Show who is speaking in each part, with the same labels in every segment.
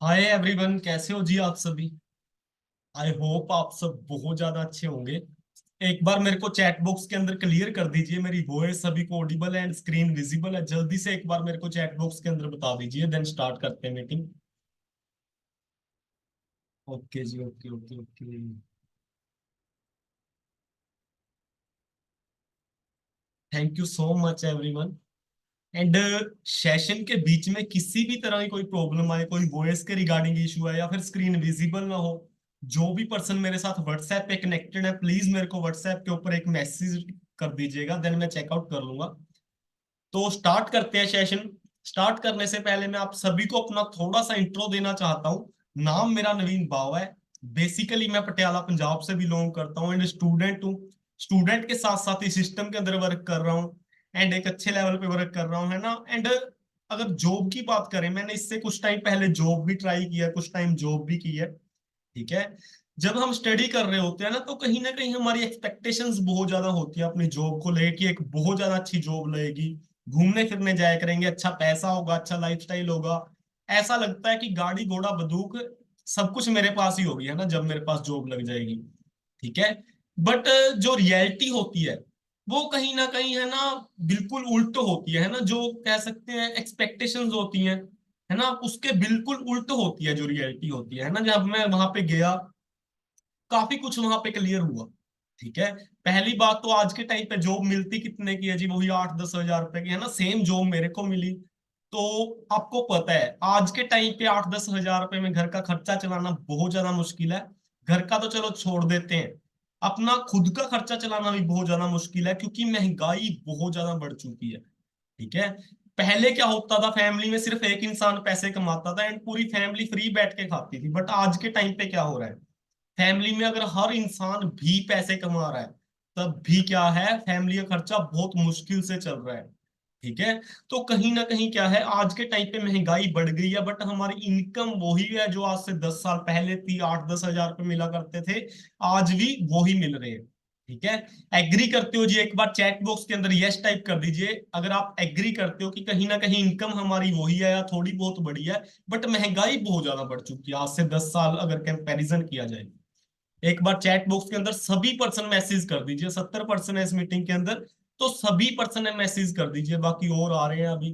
Speaker 1: Hi everyone, कैसे हो जी आप सभी। आई होप आप सब बहुत ज्यादा अच्छे होंगे। एक बार मेरे को चैट बॉक्स के अंदर क्लियर कर दीजिए मेरी वॉइस सभी को ऑडिबल एंड स्क्रीन विजिबल है। जल्दी से एक बार मेरे को चैट बॉक्स के अंदर बता दीजिए, देन स्टार्ट करते हैं मीटिंग। ओके जी, okay okay okay. Thank you so much everyone. And session के बीच में किसी भी तरह की कोई प्रॉब्लम आए, कोई वॉइस के रिगार्डिंग इशू है या फिर स्क्रीन विजिबल ना हो, जो भी पर्सन मेरे साथ व्हाट्सएप पे कनेक्टेड है प्लीज मेरे को व्हाट्सएप के ऊपर एक मैसेज कर दीजिएगा, देन मैं चेकआउट कर लूंगा। तो स्टार्ट करते हैं सेशन। स्टार्ट करने से पहले मैं आप सभी को अपना थोड़ा सा इंट्रो देना चाहता हूँ। नाम मेरा नवीन बावा है। बेसिकली मैं पटियाला पंजाब से बिलोंग करता हूँ एंड स्टूडेंट हूँ। स्टूडेंट के साथ साथ इस सिस्टम के अंदर वर्क कर रहा हूँ एंड एक अच्छे लेवल पे वर्क कर रहा हूँ, है ना। एंड अगर जॉब की बात करें, मैंने इससे कुछ टाइम पहले जॉब भी ट्राई किया, कुछ टाइम जॉब भी की है। ठीक है। जब हम स्टडी कर रहे होते हैं ना कहीं हमारी एक्सपेक्टेशंस बहुत ज्यादा होती है अपनी जॉब को लेके कि एक बहुत ज्यादा अच्छी जॉब लगेगी, घूमने फिरने जाया करेंगे, अच्छा पैसा होगा, अच्छा लाइफस्टाइल होगा। ऐसा लगता है कि गाड़ी घोड़ा बंदूक सब कुछ मेरे पास ही होगी, है ना, जब मेरे पास जॉब लग जाएगी। ठीक है। बट जो रियलिटी होती है वो कहीं ना कहीं, है ना, बिल्कुल उल्ट होती है ना, जो कह सकते हैं एक्सपेक्टेशंस होती हैं, है ना, उसके बिल्कुल उल्ट होती है जो रियलिटी होती है ना। जब मैं वहां पे गया, काफी कुछ वहां पे क्लियर हुआ। ठीक है। पहली बात तो आज के टाइम पे जॉब मिलती कितने की है जी, वही 8-10 हजार रुपए की, है ना। सेम जॉब मेरे को मिली। तो आपको पता है आज के टाइम पे 8-10 हजार रुपए में घर का खर्चा चलाना बहुत ज्यादा मुश्किल है। घर का तो चलो छोड़ देते हैं, अपना खुद का खर्चा चलाना भी बहुत ज्यादा मुश्किल है क्योंकि महंगाई बहुत ज्यादा बढ़ चुकी है। ठीक है। पहले क्या होता था, फैमिली में सिर्फ एक इंसान पैसे कमाता था एंड पूरी फैमिली फ्री बैठ के खाती थी। बट आज के टाइम पे क्या हो रहा है, फैमिली में अगर हर इंसान भी पैसे कमा रहा है तब भी क्या है, फैमिली का खर्चा बहुत मुश्किल से चल रहा है। ठीक है। तो कहीं ना कहीं क्या है, आज के टाइम पे महंगाई बढ़ गई है बट हमारी इनकम वही है जो आज से 10 साल पहले थी। 8-10 हजार रुपए मिला करते थे, आज भी वही मिल रहे हैं। ठीक है। एग्री करते हो जी, एक बार चैट बॉक्स के अंदर यस टाइप कर दीजिए अगर आप एग्री करते हो कि कहीं ना कहीं इनकम हमारी वही है या थोड़ी बहुत बढ़ी है, बट महंगाई बहुत ज्यादा बढ़ चुकी है आज से 10 साल अगर कंपैरिजन किया जाए। एक बार चैट बॉक्स के अंदर सभी पर्सन मैसेज कर दीजिए, 70% है इस मीटिंग के अंदर, तो सभी पर्सन ने मैसेज कर दीजिए, बाकी और आ रहे हैं अभी।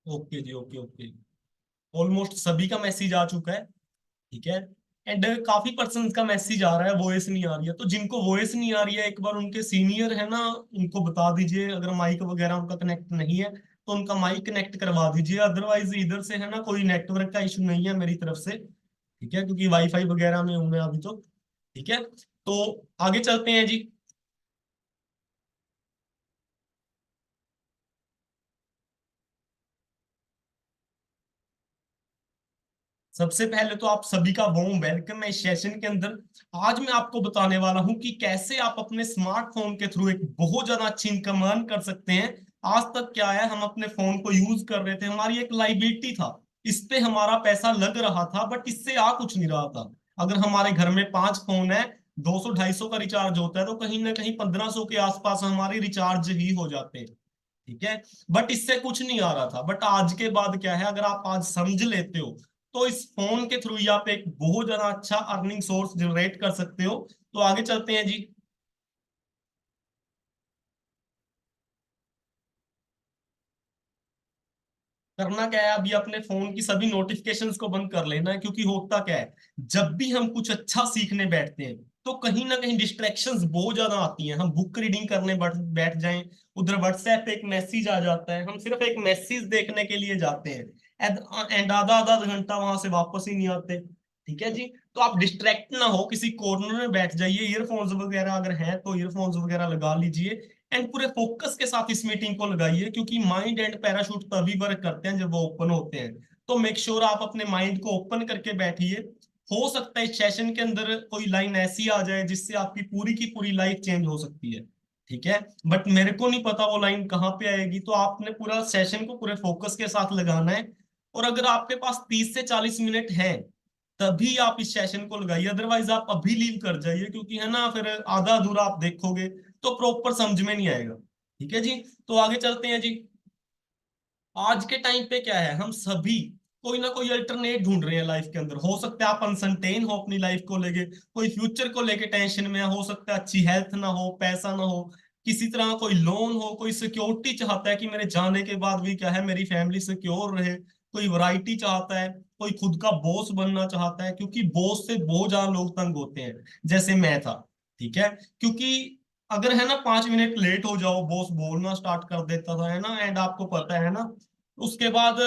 Speaker 1: ओके जी, ओके ओके। ऑलमोस्ट सभी का मैसेज आ चुका है। ठीक है। एंड काफी पर्सन का मैसेज आ रहा है, वॉइस नहीं आ रही है। तो जिनको वॉइस नहीं आ रही है, एक बार उनके सीनियर है ना उनको बता दीजिए, अगर माइक वगैरह उनका कनेक्ट नहीं है तो उनका माइक कनेक्ट करवा दीजिए। अदरवाइज इधर से, है ना, कोई नेटवर्क का इशू नहीं है मेरी तरफ से। ठीक है, क्योंकि वाईफाई वगैरह में हूं मैं अभी तो। ठीक है। तो आगे चलते हैं जी। सबसे पहले तो आप सभी का वार्म वेलकम है इस सेशन के अंदर। आज मैं आपको बताने वाला हूं कि कैसे आप अपने स्मार्टफोन के थ्रू एक बहुत ज्यादा अच्छी इनकम अर्न कर सकते हैं। आज तक क्या है, हम अपने फोन को यूज कर रहे थे, हमारी एक लाइबिलिटी था, इस पे हमारा पैसा लग रहा था बट इससे आ कुछ नहीं रहा था। अगर हमारे घर में 5 फोन है, 200-250 का रिचार्ज होता है, तो कहीं ना कहीं 1500 के आसपास हमारे रिचार्ज ही हो जाते हैं। ठीक है। बट इससे कुछ नहीं आ रहा था। बट आज के बाद क्या है, अगर आप आज समझ लेते हो तो इस फोन के थ्रू ही आप एक बहुत ज्यादा अच्छा अर्निंग सोर्स जनरेट कर सकते हो। तो आगे चलते हैं जी। करना क्या है, अभी अपने फोन की सभी नोटिफिकेशंस को बंद कर लेना है, क्योंकि होता क्या है, जब भी हम कुछ अच्छा सीखने बैठते हैं तो कहीं ना कहीं डिस्ट्रैक्शंस बहुत ज्यादा आती हैं। हम बुक रीडिंग करने बैठ जाएं, उधर व्हाट्सएप पे एक मैसेज आ जाता है, हम सिर्फ एक मैसेज देखने के लिए जाते हैं एंड आधा आधा घंटा वहां से वापस ही नहीं आते। ठीक है जी। तो आप डिस्ट्रैक्ट ना हो, किसी कॉर्नर में बैठ जाइए, ईयरफोन्स वगैरह अगर हैं तो ईयरफोन्स वगैरह लगा लीजिए एंड पूरे फोकस के साथ इस मीटिंग को लगाइए, क्योंकि माइंड एंड पैराशूट तभी वर्क करते हैं जब वो ओपन होते हैं। तो मेक श्योर आप अपने माइंड को ओपन करके बैठिए। हो सकता है इस सेशन के अंदर कोई लाइन ऐसी आ जाए जिससे आपकी पूरी की पूरी लाइफ चेंज हो सकती है। ठीक है। बट मेरे को नहीं पता वो लाइन कहाँ पे आएगी, तो आपने पूरा सेशन को पूरे फोकस के साथ लगाना है। और अगर आपके पास 30 से 40 मिनट है तभी आप इस सेशन को लगाइए, अदरवाइज आप अभी लीव कर जाइए, क्योंकि है ना फिर आधा अधूरा आप देखोगे तो प्रॉपर समझ में नहीं आएगा। ठीक है जी। तो आगे चलते हैं जी। आज के टाइम पे क्या है, हम सभी कोई ना कोई अल्टरनेट ढूंढ रहे हैं लाइफ के अंदर। हो सकता है आप अनसर्टेन हो अपनी लाइफ को लेके, कोई फ्यूचर को लेके टेंशन में है, हो सकता है अच्छी हेल्थ ना हो, पैसा ना हो, किसी तरह का कोई लोन हो, कोई सिक्योरिटी चाहता है कि मेरे जाने के बाद भी क्या है मेरी फैमिली सिक्योर रहे, कोई वैरायटी चाहता है, कोई खुद का बॉस बनना चाहता है, क्योंकि बॉस से बहुत ज्यादा लोग तंग होते हैं, जैसे मैं था। ठीक है, क्योंकि अगर है ना 5 मिनट लेट हो जाओ बॉस बोलना स्टार्ट कर देता था, है ना, एंड आपको पता है ना, उसके बाद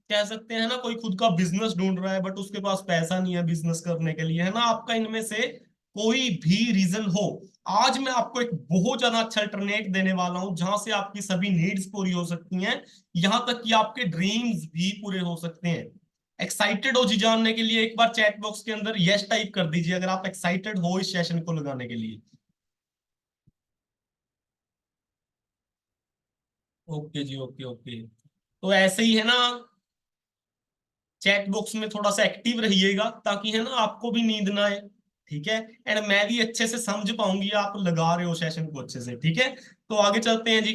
Speaker 1: कह सकते हैं ना कोई खुद का बिजनेस ढूंढ रहा है बट उसके पास पैसा नहीं है बिजनेस करने के लिए, है ना, आपका इनमें से कोई भी रीजन हो, आज मैं आपको एक बहुत ज्यादा अच्छा अल्टरनेट देने वाला हूं जहां से आपकी सभी नीड्स पूरी हो सकती हैं, यहां तक कि आपके ड्रीम्स भी पूरे हो सकते हैं। एक्साइटेड हो जी जानने के लिए? एक बार चैट बॉक्स के अंदर यस टाइप कर दीजिए अगर आप एक्साइटेड हो इस सेशन को लगाने के लिए। ओके जी, ओके ओके। तो ऐसे ही है ना, चैट बॉक्स में थोड़ा सा एक्टिव रहिएगा ताकि है ना आपको भी नींद ना आए। ठीक है, एंड मैं भी अच्छे से समझ पाऊंगी आप लगा रहे हो सेशन को अच्छे से। ठीक है, तो आगे चलते हैं जी।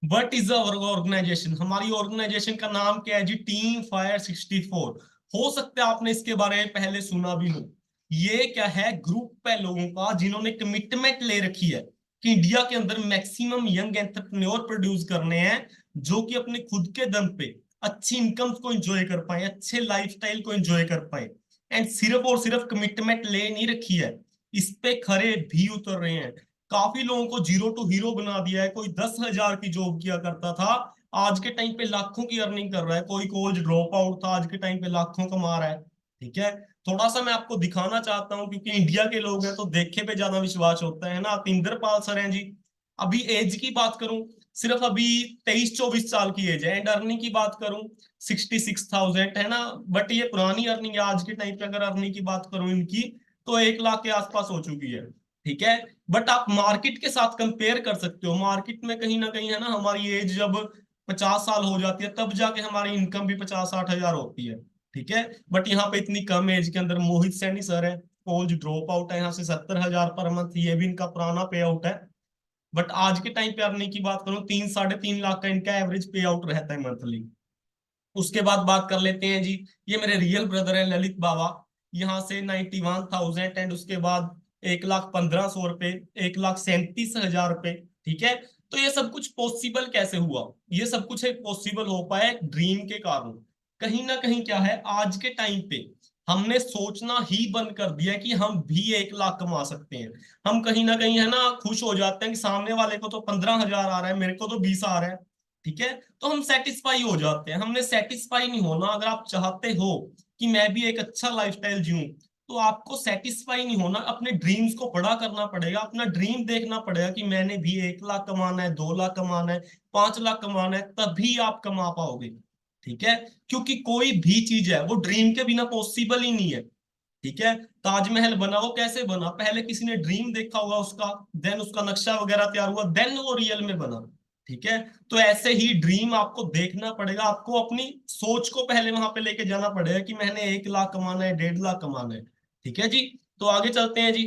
Speaker 1: What is our organization? हमारी ऑर्गेनाइजेशन का नाम क्या है जी? Team fire 64। हो सकता है आपने इसके बारे में पहले सुना भी हो। ये क्या है, ग्रुप है लोगों का जिन्होंने कमिटमेंट ले रखी है कि इंडिया के अंदर मैक्सिमम यंग एंटरप्रेन्योर प्रोड्यूस करने हैं, जो कि अपने खुद के दम पे अच्छी इनकम को एंजॉय कर पाए, अच्छे लाइफस्टाइल को एंजॉय कर पाए। एंड सिर्फ और सिर्फ कमिटमेंट ले नहीं रखी है, इस पे खरे भी उतर रहे हैं। काफी लोगों को जीरो टू हीरो बना दिया है। कोई 10,000 की जॉब किया करता था, आज के टाइम पे लाखों की अर्निंग कर रहा है। कोई कॉलेज ड्रॉप आउट था, आज के टाइम पे लाखों कमा रहा है। ठीक है, थोड़ा सा मैं आपको दिखाना चाहता हूँ क्योंकि इंडिया के लोग हैं तो देखे पे ज्यादा विश्वास होता है ना। आप इंद्रपाल सर हैं जी। अभी एज की बात करूं, सिर्फ अभी 23-24 साल की एज है, एंड अर्निंग की बात करूं 66,000, है ना। बट ये पुरानी अर्निंग है, आज के टाइम पे अगर अर्निंग की बात करूं इनकी तो 1 लाख के आसपास हो चुकी है। ठीक है, बट आप मार्केट के साथ कंपेयर कर सकते हो। मार्केट में कहीं ना कहीं है ना हमारी एज जब 50 साल हो जाती है तब जाके हमारी इनकम भी 50-60 हजार होती है। ठीक है, बट यहाँ पे इतनी कम एज के अंदर मोहित सैनी सर है, कॉलेज ड्रॉप आउट है, यहाँ से 70,000 पर मंथ, ये भी इनका पुराना पे आउट है। बट आज के टाइम पे अर्निंग की बात करूँ 3-3.5 लाख का इनका एवरेज पे आउट रहता है मंथली। उसके बाद बात कर लेते हैं जी, ये मेरे रियल ब्रदर है ललित बाबा, यहाँ से 91,000, एंड उसके बाद 1,15,100 रुपये, 1,37,000 रुपये। ठीक है, तो ये सब कुछ पॉसिबल कैसे हुआ? ये सब कुछ एक पॉसिबल हो पाया ड्रीम के कारण। कहीं ना कहीं क्या है, आज के टाइम पे हमने सोचना ही बंद कर दिया है कि हम भी 1 लाख कमा सकते हैं। हम कहीं ना कहीं है ना खुश हो जाते हैं कि सामने वाले को तो 15,000 आ रहा है, मेरे को तो 20 आ रहा है। ठीक है, तो हम सेटिस्फाई हो जाते हैं। हमने सेटिस्फाई नहीं होना। अगर आप चाहते हो कि मैं भी एक अच्छा लाइफस्टाइल जीऊं, तो आपको सेटिस्फाई नहीं होना, अपने ड्रीम्स को बड़ा करना पड़ेगा। अपना ड्रीम देखना पड़ेगा कि मैंने भी 1 लाख कमाना है, 2 लाख कमाना है, 5 लाख कमाना है, तभी आप कमा पाओगे। ठीक है, क्योंकि कोई भी चीज है वो ड्रीम के बिना पॉसिबल ही नहीं है। ठीक है, ताजमहल बना वो कैसे बना? पहले किसी ने ड्रीम देखा होगा उसका, देन उसका नक्शा वगैरह तैयार हुआ, देन वो रियल में बना। ठीक है, तो ऐसे ही ड्रीम आपको देखना पड़ेगा, आपको अपनी सोच को पहले वहां पे लेके जाना पड़ेगा कि मैंने 1 लाख कमाना है, 1.5 लाख कमाना है। ठीक है जी, तो आगे चलते हैं जी।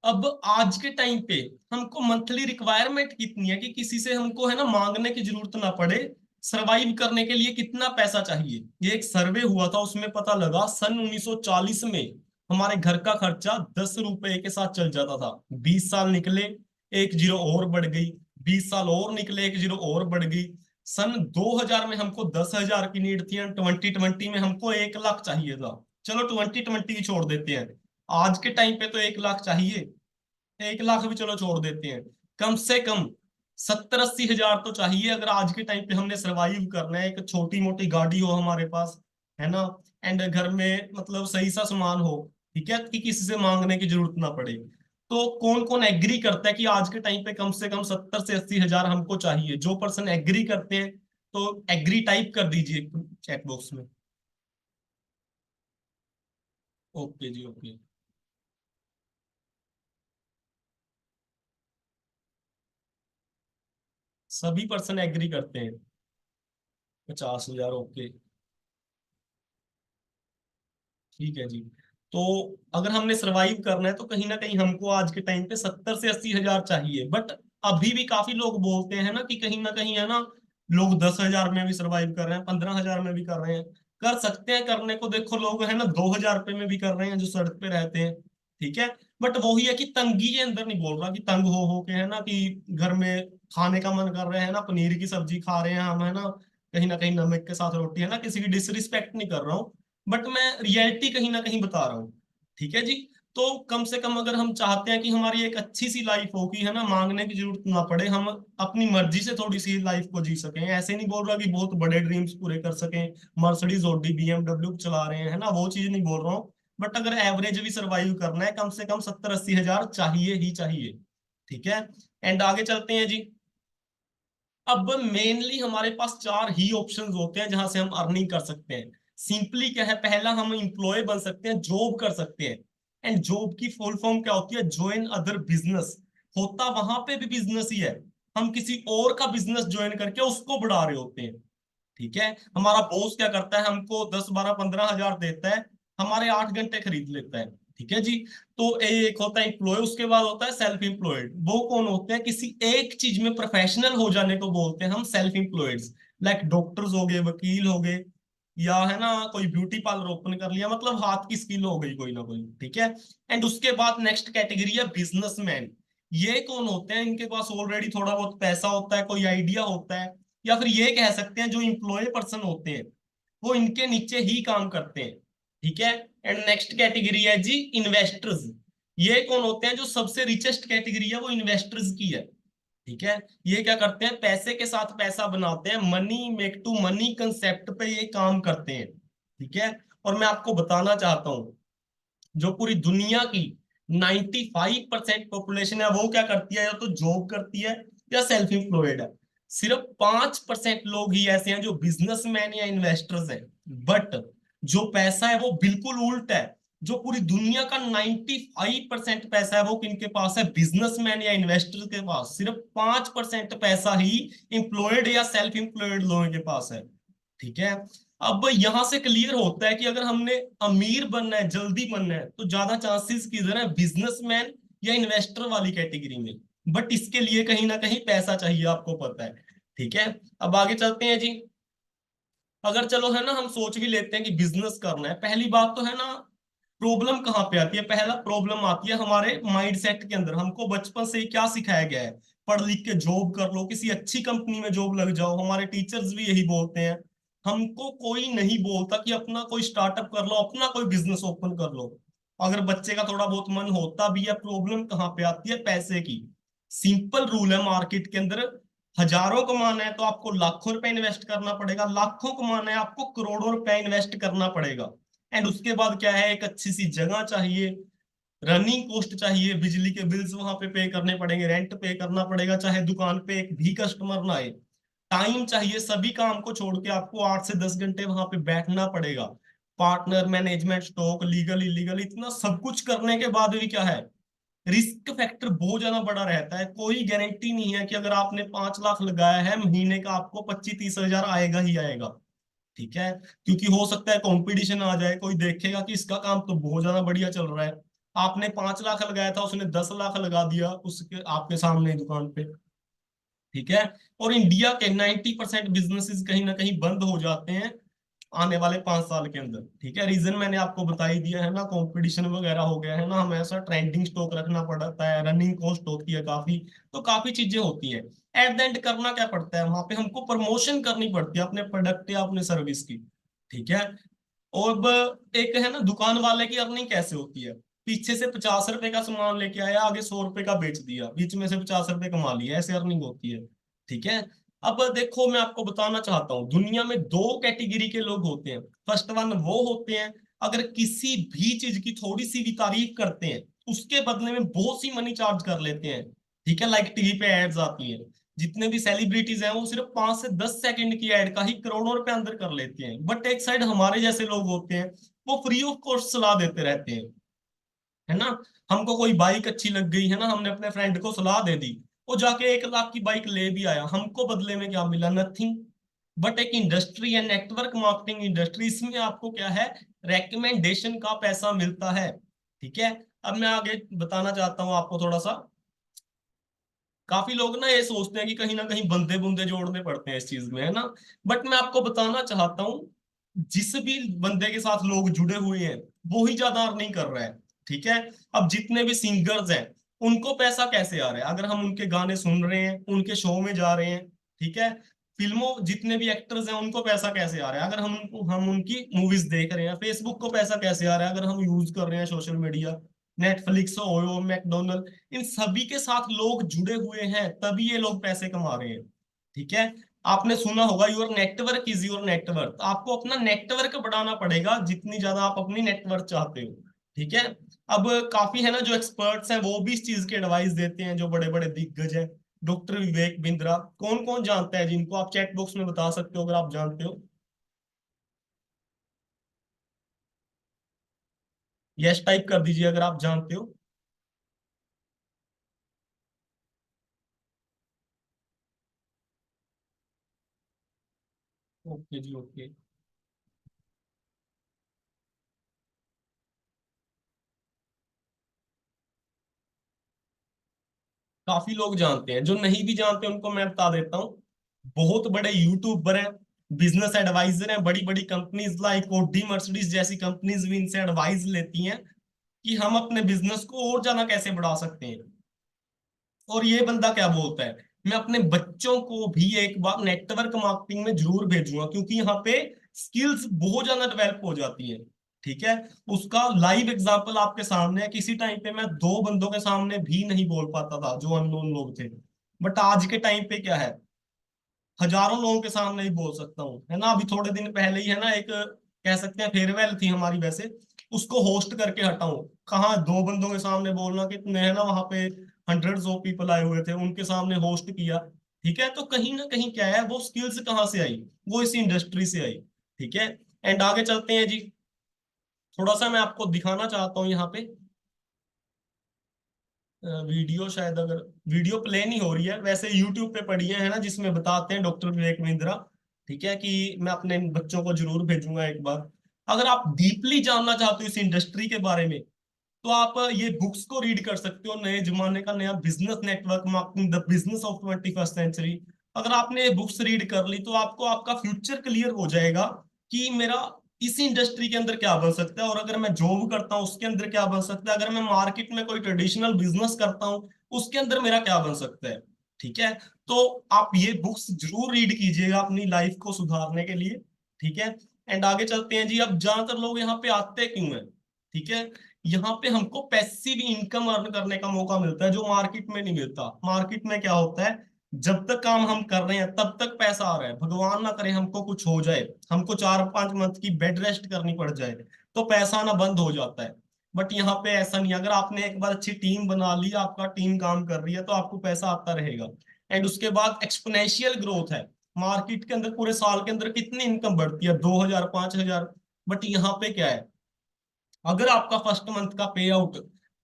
Speaker 1: अब आज के टाइम पे हमको मंथली रिक्वायरमेंट कितनी है कि किसी से हमको है ना मांगने की जरूरत ना पड़े। सरवाइव करने के लिए कितना पैसा चाहिए, ये एक सर्वे हुआ था, उसमें पता लगा सन 1940 में हमारे घर का खर्चा 10 रुपए के साथ चल जाता था। 20 साल निकले, एक जीरो और बढ़ गई, 20 साल और निकले, एक जीरो और बढ़ गई। सन 2000 में हमको 10,000 की नीड थी, 2020 में हमको 1 लाख चाहिए था। चलो 2020 छोड़ देते हैं, आज के टाइम पे तो 1 लाख चाहिए। 1 लाख भी चलो छोड़ देते हैं, कम से कम 70-80 हजार तो चाहिए अगर आज के टाइम पे हमने सरवाइव करना है। एक छोटी मोटी गाड़ी हो हमारे पास, है ना, एंड घर में मतलब सही सा सामान हो। ठीक है, कि किसी से मांगने की जरूरत ना पड़े। तो कौन कौन एग्री करता है कि आज के टाइम पे कम से कम 70 से 80 हजार हमको चाहिए? जो पर्सन एग्री करते हैं तो एग्री टाइप कर दीजिए चैट बॉक्स में। ओके जी, ओके। सभी पर्सन एग्री करते हैं, 50,000, ओके। ठीक है जी, तो अगर हमने सरवाइव करना है तो कहीं ना कहीं हमको आज के टाइम पे 70 से 80 हजार चाहिए। बट अभी भी काफी लोग बोलते हैं ना कहीं है ना, लोग 10,000 में भी सरवाइव कर रहे हैं, 15,000 में भी कर रहे हैं। कर सकते हैं करने को, देखो लोग है ना 2,000 रुपये में भी कर रहे हैं जो सड़क पे रहते हैं। ठीक है। बट वही है कि तंगी के अंदर नहीं बोल रहा कि तंग हो के है ना कि घर में खाने का मन कर रहे हैं ना, पनीर की सब्जी खा रहे हैं हम है ना कहीं नमक के साथ रोटी है ना, किसी की डिसरिस्पेक्ट नहीं कर रहा हूँ, बट मैं रियलिटी कहीं ना कहीं बता रहा हूँ। ठीक है जी। तो कम से कम अगर हम चाहते हैं कि हमारी एक अच्छी सी लाइफ हो, कि है ना मांगने की जरूरत ना पड़े, हम अपनी मर्जी से थोड़ी सी लाइफ को जी सकें, ऐसे नहीं बोल रहा कि बहुत बड़े ड्रीम्स पूरे कर सकें, मर्सिडीज ऑडी बीएमडब्ल्यू चला रहे हैं है ना, वो चीज नहीं बोल रहा हूँ। बट अगर एवरेज भी सरवाइव करना है, कम से कम 70-80 हजार चाहिए ही चाहिए। ठीक है। एंड आगे चलते हैं जी। अब मेनली हमारे पास चार ही ऑप्शंस होते हैं जहां से हम अर्निंग कर सकते हैं। सिंपली क्या है, पहला हम एम्प्लॉय बन सकते हैं, जॉब कर सकते हैं। एंड जॉब की फुल फॉर्म क्या होती है, ज्वाइन अदर बिजनेस। होता वहां पे भी बिजनेस ही है, हम किसी और का बिजनेस ज्वाइन करके उसको बढ़ा रहे होते हैं। ठीक है। हमारा बॉस क्या करता है, हमको 10, 12, 15 हजार देता है, हमारे 8 घंटे खरीद लेता है। ठीक है जी। तो एक होता है एम्प्लॉय, उसके बाद होता है सेल्फ एम्प्लॉयड। वो कौन होते हैं, किसी एक चीज में प्रोफेशनल हो जाने को बोलते हैं हम सेल्फ एम्प्लॉयड। लाइक डॉक्टर्स हो गए, वकील हो गए, या है ना कोई ब्यूटी पार्लर ओपन कर लिया, मतलब हाथ की स्किल हो गई कोई ना कोई। ठीक है। एंड उसके बाद नेक्स्ट कैटेगरी है बिजनेसमैन। ये कौन होते हैं, इनके पास ऑलरेडी थोड़ा बहुत पैसा होता है, कोई आइडिया होता है, या फिर ये कह सकते हैं जो इम्प्लॉय पर्सन होते हैं वो इनके नीचे ही काम करते हैं। ठीक है। एंड नेक्स्ट कैटेगरी है जी इन्वेस्टर्स। ये कौन होते हैं, जो सबसे रिचेस्ट कैटेगरी है वो इन्वेस्टर्स की है। ठीक है। ये क्या करते हैं, पैसे के साथ पैसा बनाते हैं, money make to money concept पे ये काम करते हैं। ठीक है। और मैं आपको बताना चाहता हूं, जो पूरी दुनिया की 95% पॉपुलेशन है वो क्या करती है, या तो जॉब करती है या सेल्फ एम्प्लॉयड है। सिर्फ 5% लोग ही ऐसे हैं जो बिजनेसमैन या इन्वेस्टर्स हैं। बट जो पैसा है वो बिल्कुल उल्टा है। जो पूरी दुनिया का 95% पैसा है वो किनके पास है, बिजनेसमैन या इन्वेस्टर के पास। सिर्फ 5% पैसा ही एम्प्लॉयड या सेल्फ एम्प्लॉयड लोगों के पास है। ठीक है। अब यहां से क्लियर होता है कि अगर हमने अमीर बनना है, जल्दी बनना है, तो ज्यादा चांसेस किधर है, बिजनेसमैन या इन्वेस्टर वाली कैटेगरी में। बट इसके लिए कहीं ना कहीं पैसा चाहिए, आपको पता है। ठीक है। अब आगे चलते हैं जी। अगर चलो है ना हम सोच भी लेते हैं कि बिजनेस करना है, पहली बात तो है ना प्रॉब्लम कहाँ पे आती है, पहला प्रॉब्लम आती है हमारे माइंड सेट के अंदर। हमको बचपन से ही क्या सिखाया गया है, पढ़ लिख के जॉब कर लो, किसी अच्छी कंपनी में जॉब लग जाओ, हमारे टीचर्स भी यही बोलते हैं। हमको कोई नहीं बोलता कि अपना कोई स्टार्टअप कर लो, अपना कोई बिजनेस ओपन कर लो। अगर बच्चे का थोड़ा बहुत मन होता भी है, प्रॉब्लम कहाँ पे आती है, पैसे की। सिंपल रूल है मार्केट के अंदर, हजारों कमाना है तो आपको लाखों रुपए इन्वेस्ट करना पड़ेगा, लाखों कमाना है आपको करोड़ों रुपए इन्वेस्ट करना पड़ेगा। एंड उसके बाद क्या है, एक अच्छी सी जगह चाहिए, रनिंग कॉस्ट चाहिए, बिजली के बिल्स वहां पे करने पड़ेंगे, रेंट पे करना पड़ेगा, चाहे दुकान पे एक भी कस्टमर ना आए। टाइम चाहिए, सभी काम को छोड़ के आपको 8 से 10 घंटे वहां पे बैठना पड़ेगा। Partner, management, stock, legal illegal, इतना सब कुछ करने के बाद भी क्या है, रिस्क फैक्टर बहुत ज्यादा बड़ा रहता है। कोई गारंटी नहीं है कि अगर आपने 5 लाख लगाया है, महीने का आपको 25-30 हजार आएगा ही आएगा। ठीक है। क्योंकि हो सकता है कंपटीशन आ जाए, कोई देखेगा कि इसका काम तो बहुत ज्यादा बढ़िया चल रहा है, आपने 5 लाख लगाया था, उसने 10 लाख लगा दिया उसके आपके सामने दुकान पे। ठीक है। और इंडिया के 90% बिजनेसेस कहीं ना कहीं बंद हो जाते हैं आने वाले 5 साल के अंदर। ठीक है। रीजन मैंने आपको बता ही दिया है ना, कंपटीशन वगैरह हो गया है ना, हमें ऐसा ट्रेंडिंग स्टॉक रखना पड़ता है, रनिंग कॉस्ट होती है काफी, तो काफी चीजें होती हैं। एट द एंड करना क्या पड़ता है, वहां पे हमको प्रमोशन करनी पड़ती है अपने प्रोडक्ट या अपने सर्विस की। ठीक है। और एक है ना दुकान वाले की अर्निंग कैसे होती है, पीछे से 50 रुपए का सामान लेके आया, आगे 100 रुपए का बेच दिया, बीच में से 50 रुपए कमा लिया, ऐसे अर्निंग होती है। ठीक है। अब देखो मैं आपको बताना चाहता हूँ, दुनिया में दो कैटेगरी के लोग होते हैं। फर्स्ट वन वो होते हैं, अगर किसी भी चीज की थोड़ी सी भी तारीफ करते हैं, उसके बदले में बहुत सी मनी चार्ज कर लेते हैं। ठीक है। लाइक टीवी पे एड्स आती हैं, जितने भी सेलिब्रिटीज हैं वो सिर्फ 5 से 10 सेकंड की एड का ही करोड़ों रुपए अंदर कर लेते हैं। बट एक साइड हमारे जैसे लोग होते हैं, वो फ्री ऑफ कॉस्ट सलाह देते रहते हैं, है ना। हमको कोई बाइक अच्छी लग गई है ना, हमने अपने फ्रेंड को सलाह दे दी, वो जाके 1 लाख की बाइक ले भी आया, हमको बदले में क्या मिला, नथिंग। बट एक इंडस्ट्री है, नेटवर्क मार्केटिंग इंडस्ट्री, इसमें आपको क्या है, रेकमेंडेशन का पैसा मिलता है। ठीक है। अब मैं आगे बताना चाहता हूँ आपको थोड़ा सा, काफी लोग ना ये सोचते हैं कि कहीं ना कहीं बंदे बुंदे जोड़ने पड़ते हैं इस चीज में, है ना। बट मैं आपको बताना चाहता हूँ, जिस भी बंदे के साथ लोग जुड़े हुए हैं वो ही ज्यादा अर्निंग कर रहा है। ठीक है। अब जितने भी सिंगर्स हैं उनको पैसा कैसे आ रहा है, अगर हम उनके गाने सुन रहे हैं, उनके शो में जा रहे हैं, ठीक है। फिल्मों जितने भी एक्टर्स हैं उनको पैसा कैसे आ रहा है, अगर हम उनकी मूवीज देख रहे हैं। फेसबुक को पैसा कैसे आ रहा है अगर हम यूज कर रहे हैं social media. Netflix, OYO, McDonald, इन सभी के साथ लोग जुड़े हुए हैं तभी ये लोग पैसे कमा रहे हैं। ठीक है। आपने सुना होगा your network is your network, आपको अपना नेटवर्क बढ़ाना पड़ेगा जितनी ज्यादा आप अपनी नेटवर्क चाहते हो। ठीक है। अब काफी है ना जो एक्सपर्ट्स हैं वो भी इस चीज की एडवाइस देते हैं, जो बड़े बड़े दिग्गज हैं। डॉक्टर विवेक बिंद्रा, कौन कौन जानता है जिनको, आप चैट बॉक्स में बता सकते हो अगर आप जानते हो। यस टाइप कर दीजिए अगर आप जानते हो। ओके जी, ओके। काफी लोग जानते हैं, जो नहीं भी जानते उनको मैं बता देता हूँ। बहुत बड़े यूट्यूबर हैं, बिजनेस एडवाइजर हैं, बड़ी बड़ी कंपनीज लाइक ओडी मर्सिडीज जैसी कंपनीज भी इनसे एडवाइस लेती हैं कि हम अपने बिजनेस को और ज्यादा कैसे बढ़ा सकते हैं। और ये बंदा क्या बोलता है, मैं अपने बच्चों को भी एक बार नेटवर्क मार्केटिंग में जरूर भेजूंगा क्योंकि यहाँ पे स्किल्स बहुत ज्यादा डेवलप हो जाती है। ठीक है। उसका लाइव एग्जांपल आपके सामने है, किसी टाइम पे मैं दो बंदों के सामने भी नहीं बोल पाता था जो अननोन लोग थे, बट आज के टाइम पे क्या है, हजारों लोगों के सामने ही बोल सकता हूँ, है ना। अभी थोड़े दिन पहले ही है ना एक कह सकते हैं फेयरवेल थी हमारी, वैसे उसको होस्ट करके हटा हूँ। कहाँ दो बंदों के सामने बोलना, कितने है ना वहां पे हंड्रेड्स ऑफ पीपल आए हुए थे, उनके सामने होस्ट किया। ठीक है। तो कहीं ना कहीं क्या है, वो स्किल्स कहाँ से आई, वो इसी इंडस्ट्री से आई। ठीक है। एंड आगे चलते हैं जी। थोड़ा सा मैं आपको दिखाना चाहता हूँ यहाँ पे वीडियो, शायद अगर वीडियो प्ले नहीं हो रही है, वैसे यूट्यूब पे पड़ी है ना, जिसमें बताते हैं डॉक्टर विवेक बिंद्रा। ठीक है कि मैं अपने बच्चों को जरूर भेजूंगा एक बार। अगर आप डीपली जानना चाहते हो इस इंडस्ट्री के बारे में तो आप ये बुक्स को रीड कर सकते हो, नए जमाने का नया business network marketing, the business of 21st century. अगर आपने ये बुक्स रीड कर ली तो आपको आपका फ्यूचर क्लियर हो जाएगा कि मेरा इस इंडस्ट्री के अंदर क्या बन सकता है, और अगर मैं जॉब करता हूँ उसके अंदर क्या बन सकता है, अगर मैं मार्केट में कोई ट्रेडिशनल बिजनेस करता हूँ उसके अंदर मेरा क्या बन सकता है। ठीक है। तो आप ये बुक्स जरूर रीड कीजिएगा अपनी लाइफ को सुधारने के लिए। ठीक है। एंड आगे चलते हैं जी। अब ज्यादातर लोग यहाँ पे आते क्यों हैं, ठीक है। यहाँ पे हमको पैसिव इनकम अर्न करने का मौका मिलता है जो मार्केट में नहीं मिलता। मार्केट में क्या होता है, जब तक काम हम कर रहे हैं तब तक पैसा आ रहा है, भगवान ना करे हमको कुछ हो जाए, हमको 4-5 मंथ की बेड रेस्ट करनी पड़ जाए तो पैसा आना बंद हो जाता है। बट यहाँ पे ऐसा नहीं है, अगर आपने एक बार अच्छी टीम बना ली, आपका टीम काम कर रही है तो आपको पैसा आता रहेगा। एंड उसके बाद एक्सपोनेंशियल ग्रोथ है। मार्केट के अंदर पूरे साल के अंदर कितनी इनकम बढ़ती है, 2,000, 5,000। बट यहाँ पे क्या है, अगर आपका फर्स्ट मंथ का पे आउट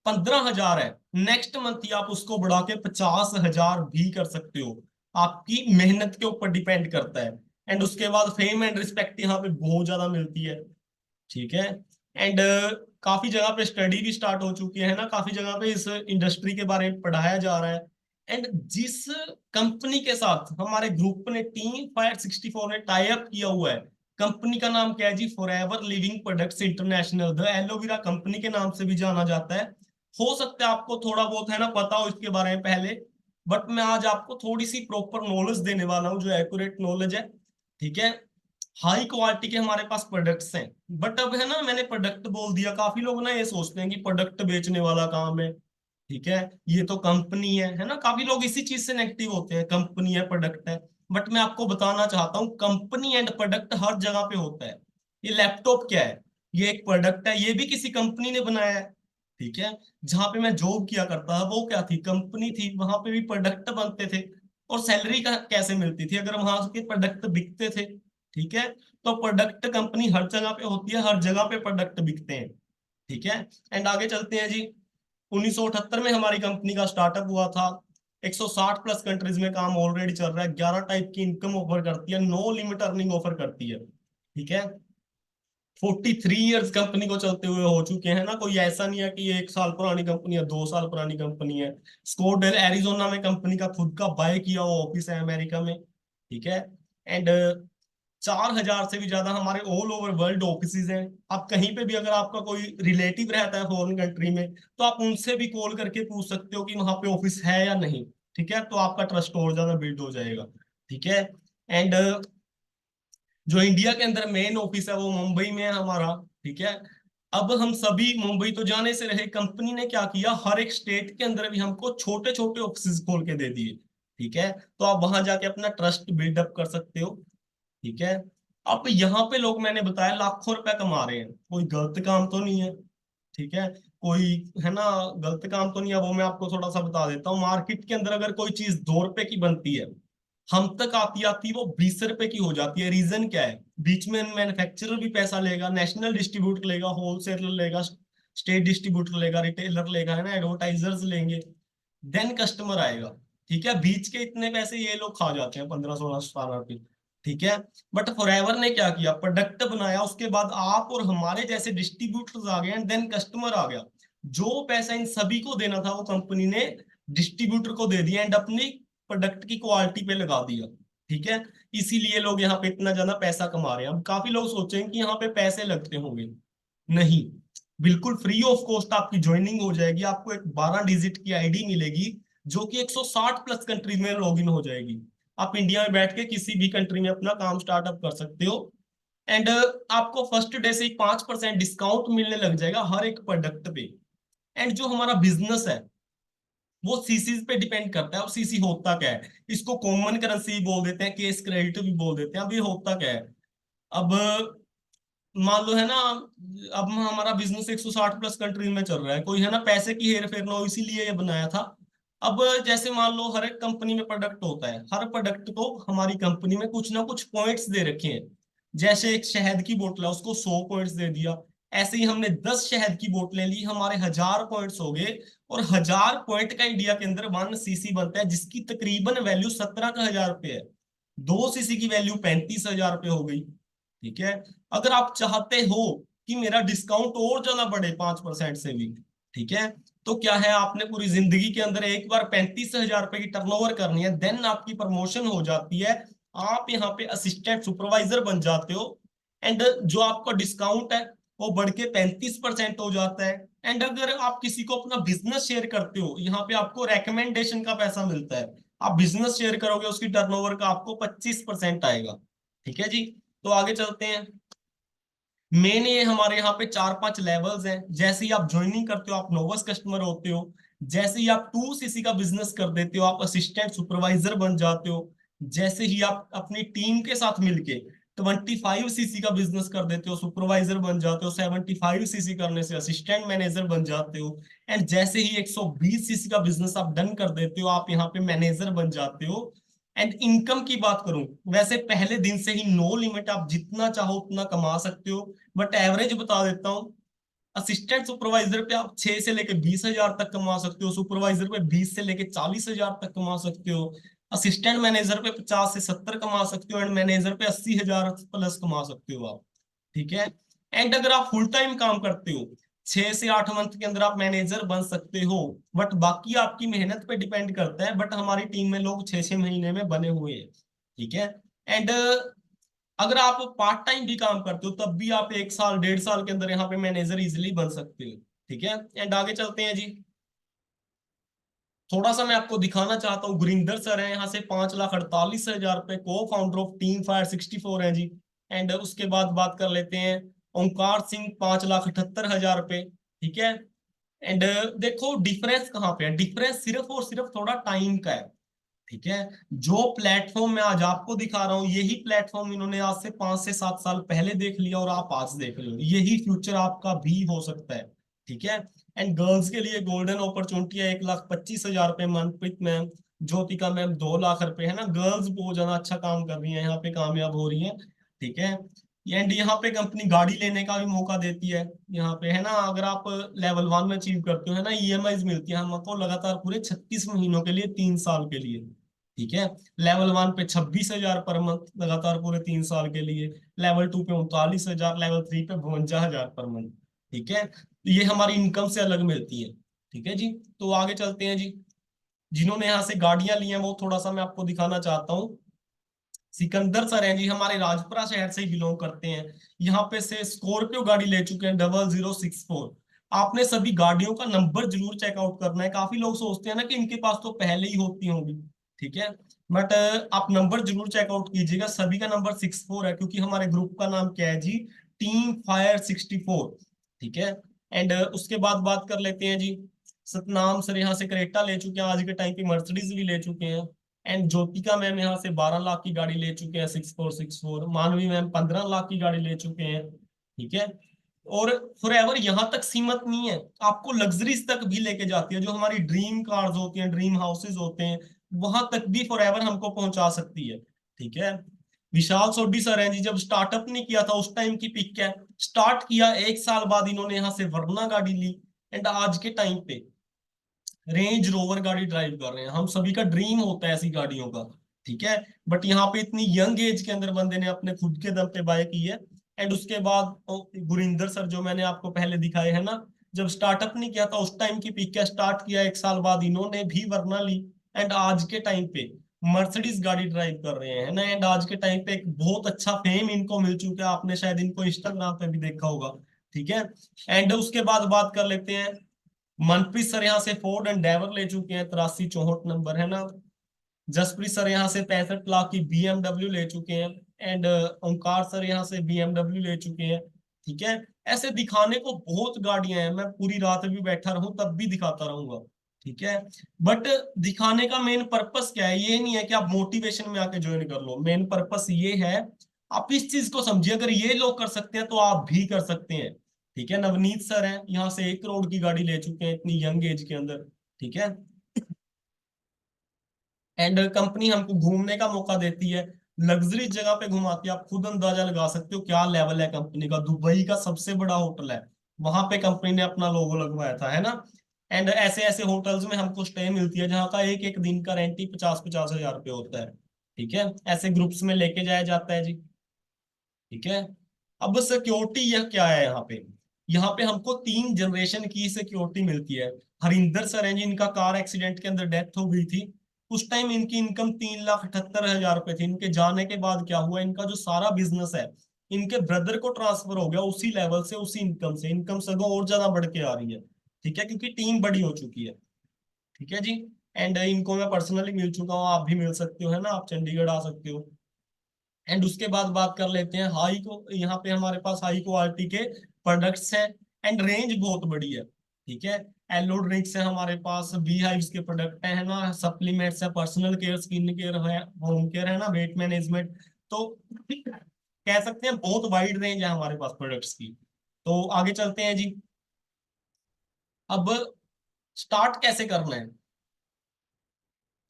Speaker 1: 15,000 है, नेक्स्ट मंथ ही आप उसको बढ़ा के 50,000 भी कर सकते हो। आपकी मेहनत के ऊपर डिपेंड करता है। एंड उसके बाद फेम एंड रिस्पेक्ट यहाँ पे बहुत ज्यादा मिलती है। ठीक है। एंड काफी जगह पे स्टडी भी स्टार्ट हो चुकी है ना, काफी जगह पे इस इंडस्ट्री के बारे में पढ़ाया जा रहा है। एंड जिस कंपनी के साथ हमारे ग्रुप ने टीम फायर 64 ने टाई अप किया हुआ है, कंपनी का नाम क्या है जी, forever living products international, the aloe vera company के नाम से भी जाना जाता है। हो सकता है आपको थोड़ा बहुत है ना पता हो इसके बारे में पहले, बट मैं आज आपको थोड़ी सी प्रॉपर नॉलेज देने वाला हूँ जो एक्यूरेट नॉलेज है। ठीक है। हाई क्वालिटी के हमारे पास प्रोडक्ट्स हैं। बट अब है ना, मैंने प्रोडक्ट बोल दिया, काफी लोग ना ये सोचते हैं कि प्रोडक्ट बेचने वाला काम है। ठीक है। ये तो कंपनी है ना, काफी लोग इसी चीज से नेगेटिव होते हैं, कंपनी है प्रोडक्ट है। बट मैं आपको बताना चाहता हूँ कंपनी एंड प्रोडक्ट हर जगह पे होता है। ये लैपटॉप क्या है, ये एक प्रोडक्ट है, ये भी किसी कंपनी ने बनाया है। ठीक है। जहां पे मैं जॉब किया करता था वो क्या थी, कंपनी थी, वहां पे भी प्रोडक्ट बनते थे। और सैलरी का कैसे मिलती थी, अगर वहां के प्रोडक्ट बिकते थे। ठीक है। तो प्रोडक्ट कंपनी हर जगह पे होती है, हर जगह पे प्रोडक्ट बिकते हैं। ठीक है। एंड आगे चलते हैं जी। 1978 में हमारी कंपनी का स्टार्टअप हुआ था। 160 प्लस कंट्रीज में काम ऑलरेडी चल रहा है, 11 टाइप की इनकम ऑफर करती है, नो लिमिट अर्निंग ऑफर करती है। ठीक है। 43 ईयर्स कंपनी को चलते हुए हो चुके हैं ना, कोई ऐसा नहीं है कि ये 1 साल पुरानी कंपनी है, 2 साल पुरानी कंपनी है। स्कोडेल एरिजोना में कंपनी का खुद का बाय किया हुआ ऑफिस है अमेरिका में, ठीक है। एंड 4,000 से भी ज्यादा हमारे ऑल ओवर वर्ल्ड ऑफिसेज हैं। आप कहीं पे भी अगर आपका कोई रिलेटिव रहता है फॉरेन कंट्री में, तो आप उनसे भी कॉल करके पूछ सकते हो कि वहां पे ऑफिस है या नहीं, ठीक है। तो आपका ट्रस्ट और ज्यादा बिल्ड हो जाएगा, ठीक है। एंड जो इंडिया के अंदर मेन ऑफिस है वो मुंबई में है हमारा, ठीक है। अब हम सभी मुंबई तो जाने से रहे, कंपनी ने क्या किया, हर एक स्टेट के अंदर भी हमको छोटे छोटे ऑफिस खोल के दे दिए, ठीक है। तो आप वहां जाके अपना ट्रस्ट बिल्डअप कर सकते हो, ठीक है। अब यहाँ पे लोग मैंने बताया लाखों रुपए कमा रहे हैं, कोई गलत काम तो नहीं है, ठीक है। कोई है ना, गलत काम तो नहीं है, वो मैं आपको थोड़ा सा बता देता हूँ। मार्केट के अंदर अगर कोई चीज 2 रुपए की बनती है, हम तक आती आती वो 20 रुपए की हो जाती है। रीजन क्या है, बीच में मैन्युफैक्चरर भी पैसा लेगा, नेशनल डिस्ट्रीब्यूटर लेगा, होलसेलर लेगा, स्टेट डिस्ट्रीब्यूटर लेगा, रिटेलर लेगा, है ना, एडवर्टाइजर्स लेंगे, देन कस्टमर आएगा, ठीक है। बीच के इतने पैसे ये लोग खा जाते हैं, 15-16 17 रुपए, ठीक है। बट फॉरएवर ने क्या किया, प्रोडक्ट बनाया, उसके बाद आप और हमारे जैसे डिस्ट्रीब्यूटर्स आ गए एंड देन कस्टमर आ गया। जो पैसा इन सभी को देना था वो कंपनी ने डिस्ट्रीब्यूटर को दे दिया एंड अपनी प्रोडक्ट की क्वालिटी पे लगा दिया, ठीक है। इसीलिए लोग यहाँ पे इतना ज्यादा पैसा कमा रहे हैं। अब काफी लोग सोचेंगे कि यहाँ पे पैसे लगते होंगे, नहीं, बिल्कुल फ्री ऑफ कॉस्ट आपकी ज्वाइनिंग हो जाएगी। आपको एक 12 डिजिट की आईडी मिलेगी जो कि 160 प्लस कंट्रीज में लॉगिन हो जाएगी। आप इंडिया में बैठ के किसी भी कंट्री में अपना काम स्टार्टअप कर सकते हो। एंड आपको फर्स्ट डे से ही 5% डिस्काउंट मिलने लग जाएगा हर एक प्रोडक्ट पे। एंड जो हमारा बिजनेस है वो सीसी पे डिपेंड करता है। और सीसी होता क्या है, इसको कॉमन करेंसी बोल देते हैं, केस क्रेडिट भी बोल देते हैं। अब ये होता क्या है, अब मान लो है ना, अब हमारा बिजनेस 160 प्लस कंट्रीज में चल रहा है, कोई है ना पैसे की हेर फेर ना हो, इसीलिए ये बनाया था। अब जैसे मान लो हर एक कंपनी में प्रोडक्ट होता है, हर प्रोडक्ट को हमारी कंपनी में कुछ ना कुछ पॉइंट्स दे रखे हैं। जैसे एक शहद की बोतल है, उसको 100 पॉइंट्स दे दिया। ऐसे ही हमने 10 शहद की बोतलें ली, हमारे 1,000 पॉइंट्स हो गए। और 1,000 पॉइंट का इंडिया के अंदर 1 सीसी बनता है, जिसकी तकरीबन वैल्यू 17 का 1,000 रुपये है। 2 सीसी की वैल्यू 35,000 रुपये हो गई, ठीक है। अगर आप चाहते हो कि मेरा डिस्काउंट और ज्यादा बढ़े 5% से भी, ठीक है, तो क्या है, आपने पूरी जिंदगी के अंदर एक बार 35,000 रुपए की टर्नओवर करनी है, देन आपकी प्रमोशन हो जाती है। आप यहाँ पे असिस्टेंट सुपरवाइजर बन जाते हो। एंड जो आपका डिस्काउंट है वो बढ़ के 35% हो जाता है। एंड अगर आप किसी को अपना बिजनेस शेयर करते हो, यहाँ पे आपको रेकमेंडेशन का पैसा मिलता है। आप बिजनेस शेयर करोगे, उसकी टर्नओवर का आपको 25% आएगा, ठीक है जी। तो आगे चलते हैं। मेन ये हमारे यहाँ पे 4-5 लेवल्स हैं। जैसे ही आप ज्वाइनिंग करते हो, आप नोवस कस्टमर होते हो। जैसे ही आप 2 सीसी का बिजनेस कर देते हो, आप असिस्टेंट सुपरवाइजर बन जाते हो। जैसे ही आप अपनी टीम के साथ मिलके 25 सीसी का बिजनेस कर देते हो, सुपरवाइजर बन जाते हो। 75 सीसी करने से असिस्टेंट मैनेजर बन जाते हो। एंड जैसे ही 120 सीसी का बिजनेस आप डन कर देते हो, आप यहाँ पे मैनेजर बन जाते हो। एंड इनकम की बात करूं, वैसे पहले दिन से ही नो लिमिट, आप जितना चाहो उतना कमा सकते हो। बट एवरेज बता देता हूँ, असिस्टेंट सुपरवाइजर पे आप 6 से लेके 20,000 तक कमा सकते हो, सुपरवाइजर पे 20 से लेके 40,000 तक कमा सकते हो, असिस्टेंट मैनेजर पे 50 से 70 कमा सकते हो, एंड मैनेजर पे 80,000 प्लस कमा सकते हो आप, ठीक है। एंड अगर आप फुल टाइम काम करते हो, 6 से 8 मंथ के अंदर आप मैनेजर बन सकते हो। बट बाकी आपकी मेहनत पे डिपेंड करता है। बट हमारी टीम में लोग 6-6 महीने में बने हुए हैं, ठीक है। एंड अगर आप पार्ट टाइम भी काम करते हो, तब भी आप 1 साल 1.5 साल के अंदर यहाँ पे मैनेजर इजिली बन सकते हो, ठीक है। एंड आगे चलते हैं जी। थोड़ा सा मैं आपको दिखाना चाहता हूँ, गुरिंदर सर हैं यहाँ से, 5,48,000 रुपए, को फाउंडर ऑफ टीम फायर 64 हैं जी। एंड उसके बाद बात कर लेते हैं ओंकार सिंह, 5,78,000 रुपए, ठीक है। एंड देखो डिफरेंस कहाँ पे है, डिफरेंस सिर्फ और सिर्फ थोड़ा टाइम का है, ठीक है। जो प्लेटफॉर्म मैं आज आपको दिखा रहा हूँ, यही प्लेटफॉर्म इन्होंने आज से 5 से 7 साल पहले देख लिया और आप आज देख रहे हो। यही फ्यूचर आपका भी हो सकता है, ठीक है। एंड गर्ल्स के लिए गोल्डन अपॉर्चुनिटी है, 1,25,000 रुपये मनप्रीत मैम, ज्योतिका मैम 2 लाख रुपए, है ना। गर्ल्स बहुत ज्यादा अच्छा काम कर रही है यहाँ पे, कामयाब हो रही है, ठीक है। एंड यहाँ पे कंपनी गाड़ी लेने का भी मौका देती है यहाँ पे, है ना। अगर आप लेवल 1 में अचीव करते हो, है ना, ईएमआई मिलती है हमको लगातार पूरे 36 महीनों के लिए, 3 साल के लिए, ठीक है। लेवल 1 पे 26,000 पर मंथ लगातार पूरे 3 साल के लिए, लेवल 2 पे 39,000, लेवल 3 पे 52,000 पर मंथ। ठीक है, तो ये हमारी इनकम से अलग मिलती है। ठीक है जी। तो आगे चलते हैं जी। जिन्होंने यहाँ से गाड़ियां ली हैं वो थोड़ा सा मैं आपको दिखाना चाहता हूँ। सिकंदर सर हैं जी, हमारे राजपुरा शहर से ही बिलोंग करते हैं। यहाँ पे से स्कॉर्पियो गाड़ी ले चुके हैं 0064। आपने सभी गाड़ियों का नंबर जरूर चेकआउट करना है। काफी लोग सोचते हैं ना कि इनके पास तो पहले ही होती होंगी, ठीक है, बट आप नंबर जरूर चेकआउट कीजिएगा। सभी का नंबर 64 है, क्योंकि हमारे ग्रुप का नाम क्या है जी, टीम फायर 64। ठीक है। एंड उसके बाद बात कर लेते हैं जी। सतनाम सर यहाँ से क्रेटा ले चुके हैं, आज के टाइम पे मर्सिडीज भी ले चुके हैं। एंड ज्योतिका मैम यहाँ से 12 लाख की गाड़ी ले चुके हैं 6464। मानवी मैम 15 लाख की गाड़ी ले चुके हैं। ठीक है। और फॉरएवर यहाँ तक सीमित नहीं है, आपको लग्जरीज तक भी लेके जाती है। जो हमारी ड्रीम कार्स होती हैं, ड्रीम हाउसेज होते हैं, वहां तक भी फॉरएवर हमको पहुंचा सकती है। ठीक है। विशाल सोडी सर हैं जी, जब स्टार्टअप नहीं किया था उस टाइम की पिक है। स्टार्ट किया 1 साल बाद इन्होंने यहाँ से वरना गाड़ी ली। एंड आज के टाइम पे रेंज रोवर गाड़ी ड्राइव कर रहे हैं। हम सभी का ड्रीम होता है ऐसी गाड़ियों का। ठीक है। बट यहाँ पे इतनी यंग एज के अंदर बंदे ने अपने खुद के दम पे बाय की है। एंड उसके बाद गुरिंदर सर जो मैंने आपको पहले दिखाए हैं ना, जब स्टार्टअप नहीं किया था उस टाइम की पिक है, स्टार्ट किया 1 साल बाद इन्होंने भी वरना ली। एंड आज के टाइम पे मर्सिडीज गाड़ी ड्राइव कर रहे हैं ना। एंड आज के टाइम पे एक बहुत अच्छा फेम इनको मिल चुका है, आपने शायद इनको इंस्टाग्राम पे भी देखा होगा। ठीक है। एंड उसके बाद बात कर लेते हैं, मनप्रीत सर यहाँ से फोर्ड एंडेवर ले चुके हैं, 8364 नंबर है ना। जसप्रीत सर यहाँ से 65 लाख की बीएमडब्ल्यू ले चुके हैं। एंड ओंकार सर यहाँ से बीएमडब्ल्यू ले चुके हैं। ठीक है। ऐसे दिखाने को बहुत गाड़ियां हैं, मैं पूरी रात भी बैठा रहूं तब भी दिखाता रहूंगा। ठीक है। बट दिखाने का मेन पर्पस क्या है, ये नहीं है कि आप मोटिवेशन में आके ज्वाइन कर लो। मेन पर्पस ये है, आप इस चीज को समझिए, अगर ये लोग कर सकते हैं तो आप भी कर सकते हैं। ठीक है। नवनीत सर हैं यहाँ से 1 करोड़ की गाड़ी ले चुके हैं इतनी यंग एज के अंदर। ठीक है। एंड कंपनी हमको घूमने का मौका देती है, लग्जरी जगह पे घुमाती है। आप खुद अंदाजा लगा सकते हो क्या लेवल है कंपनी का। दुबई का सबसे बड़ा होटल है, वहां पे कंपनी ने अपना लोगो लगवाया था, है ना। एंड ऐसे ऐसे होटल्स में हमको स्टे मिलती है जहाँ का एक एक दिन का रेंट ही 50-50 हजार रुपये होता है। ठीक है। ऐसे ग्रुप्स में लेके जाया जाता है जी। ठीक है। अब सिक्योरिटी यह क्या है यहाँ पे हमको 3 जनरेशन की सिक्योरिटी मिलती है। हरिंदर सर हैं जी, इनका कार एक्सीडेंट के अंदर डेथ हो गई थी। उस टाइम इनकी इनकम 3,78,000 रुपए थी। इनके जाने के बाद क्या हुआ, इनका जो सारा बिजनेस है इनके ब्रदर को ट्रांसफर हो गया, उसी लेवल से उसी इनकम से। इनकम सगों और ज्यादा बढ़ के आ रही है। ठीक है, क्योंकि टीम बड़ी हो चुकी है। ठीक है जी। एंड इनको मैं पर्सनली मिल चुका हूँ, आप भी मिल सकते हो, है ना, आप चंडीगढ़ आ सकते हो। एंड उसके बाद बात कर लेते हैं हाई को, यहाँ पे हमारे पास हाई क्वालिटी के प्रोडक्ट्स हैं। एंड रेंज बहुत बड़ी है। ठीक है। एलो ड्रिंक्स है हमारे पास, बी हाइव्स के प्रोडक्ट है ना, सप्लीमेंट्स है, पर्सनल केयर, स्किन केयर है, होम केयर है ना, वेट मैनेजमेंट। तो कह सकते हैं बहुत वाइड रेंज है हमारे पास प्रोडक्ट्स की। तो आगे चलते हैं जी। अब स्टार्ट कैसे करना है,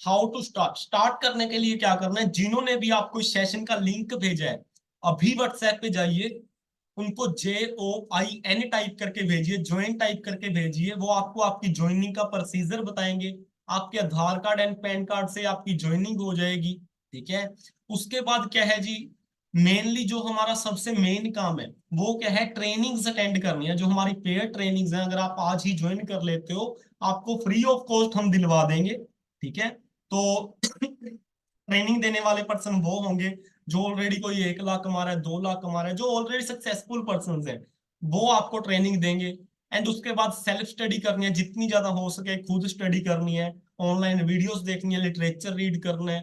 Speaker 1: हाउ टू स्टार्ट। स्टार्ट करने के लिए क्या करना है, जिन्होंने भी आपको इस सेशन का लिंक भेजा है अभी व्हाट्सएप पे जाइए, उनको JOIN टाइप करके भेजिए, ज्वाइन टाइप करके भेजिए। वो आपको आपकी ज्वाइनिंग का प्रोसीजर बताएंगे। आपके आधार कार्ड एंड पैन कार्ड से आपकी ज्वाइनिंग हो जाएगी। ठीक है। उसके बाद क्या है जी, मेनली जो हमारा सबसे मेन काम है वो क्या है, ट्रेनिंग्स अटेंड करनी है। जो हमारी पेयर ट्रेनिंग्स हैं, अगर आप आज ही ज्वाइन कर लेते हो आपको फ्री ऑफ कॉस्ट हम दिलवा देंगे। ठीक है। तो ट्रेनिंग देने वाले पर्सन वो होंगे जो ऑलरेडी कोई 1 लाख कमा रहा है, 2 लाख कमा रहा है, जो ऑलरेडी सक्सेसफुल पर्सन है, वो आपको ट्रेनिंग देंगे। एंड उसके बाद सेल्फ स्टडी करनी है, जितनी ज्यादा हो सके खुद स्टडी करनी है, ऑनलाइन वीडियोस देखनी है, लिटरेचर रीड करना है।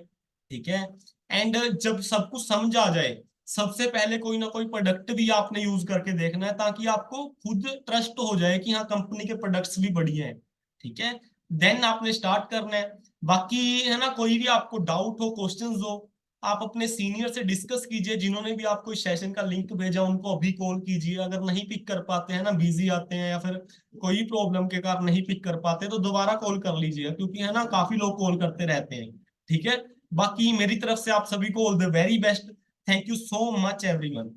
Speaker 1: ठीक है। एंड जब सब कुछ समझ आ जाए, सबसे पहले कोई ना कोई प्रोडक्ट भी आपने यूज करके देखना है, ताकि आपको खुद ट्रस्ट हो जाए कि हाँ कंपनी के प्रोडक्ट्स भी बढ़िया हैं। ठीक है। देन आपने स्टार्ट करना है। बाकी है ना, कोई भी आपको डाउट हो, क्वेश्चंस हो, आप अपने सीनियर से डिस्कस कीजिए। जिन्होंने भी आपको इस सेशन का लिंक भेजा उनको अभी कॉल कीजिए। अगर नहीं पिक कर पाते हैं ना, बिजी आते हैं या फिर कोई प्रॉब्लम के कारण नहीं पिक कर पाते, तो दोबारा कॉल कर लीजिए, क्योंकि है ना काफी लोग कॉल करते रहते हैं। ठीक है। बाकी मेरी तरफ से आप सभी को all the very best. Thank you so much everyone.